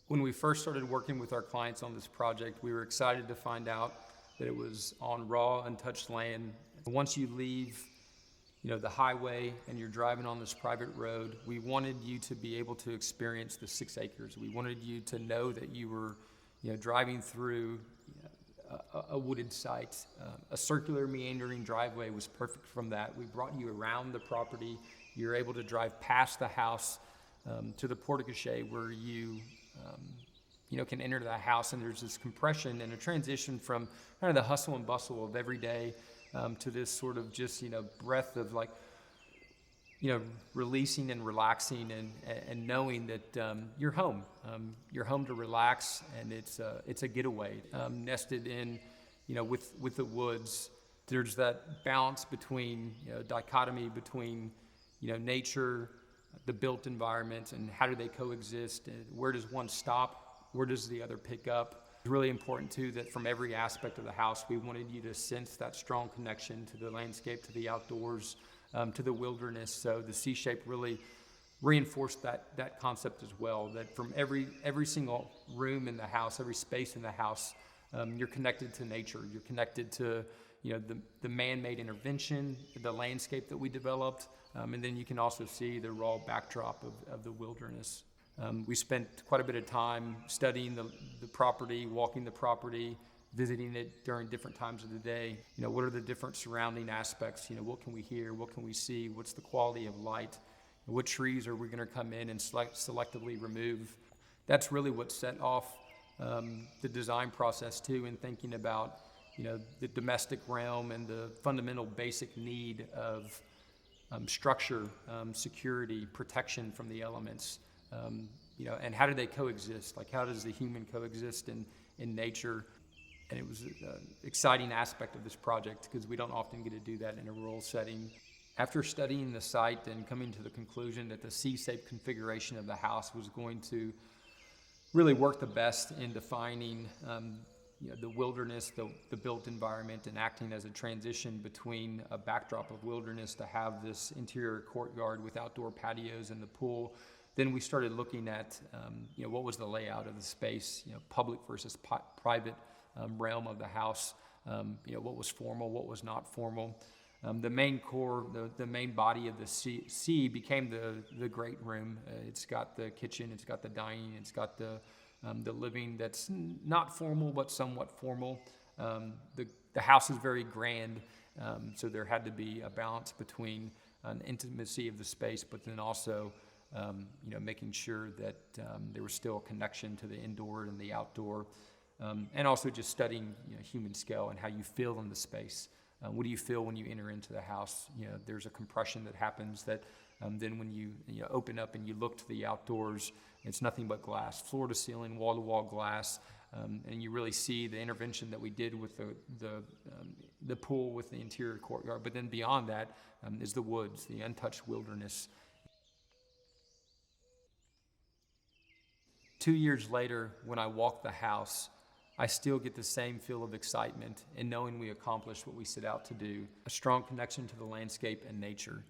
When we first started working with our clients on this project, we were excited to find out that it was on raw, untouched land. Once you leave, the highway and you're driving on this private road, we wanted you to be able to experience the 6 acres. We wanted you to know that you were, driving through a wooded site. A circular meandering driveway was perfect from that. We brought you around the property. You're able to drive past the house to the porte-cochere where you can enter the house, and there's this compression and a transition from kind of the hustle and bustle of every day to this sort of just, breath of releasing and relaxing and knowing that you're home. You're home to relax, and it's a getaway. Nested in, with the woods, there's that balance between, dichotomy between, nature, the built environment, and how do they coexist, and where does one stop, where does the other pick up. It's really important too that from every aspect of the house, we wanted you to sense that strong connection to the landscape, to the outdoors, to the wilderness. So the C-shape really reinforced that concept as well, that from every single room in the house, every space in the house, you're connected to nature, you're connected to the man-made intervention, the landscape that we developed, and then you can also see the raw backdrop of the wilderness. We spent quite a bit of time studying the property, walking the property, visiting it during different times of the day. What are the different surrounding aspects? What can we hear? What can we see? What's the quality of light? What trees are we going to come in and selectively remove? That's really what set off the design process too, in thinking about the domestic realm and the fundamental basic need of structure, security, protection from the elements, and how do they coexist? Like, how does the human coexist in nature? And it was an exciting aspect of this project because we don't often get to do that in a rural setting. After studying the site and coming to the conclusion that the C-shaped configuration of the house was going to really work the best in defining the wilderness, the built environment, and acting as a transition between a backdrop of wilderness to have this interior courtyard with outdoor patios and the pool. Then we started looking at what was the layout of the space, public versus private realm of the house, what was formal, what was not formal. The main core, the main body of the C became the great room. It's got the kitchen, it's got the dining, it's got the living that's not formal but somewhat formal. The house is very grand, so there had to be a balance between an intimacy of the space, but then also making sure that there was still a connection to the indoor and the outdoor, and also just studying human scale and how you feel in the space. What do you feel when you enter into the house? There's a compression that happens that then when you open up and you look to the outdoors, it's nothing but glass, floor to ceiling, wall to wall glass, and you really see the intervention that we did with the pool with the interior courtyard. But then beyond that is the woods, the untouched wilderness. 2 years later, when I walk the house, I still get the same feel of excitement in knowing we accomplished what we set out to do, a strong connection to the landscape and nature.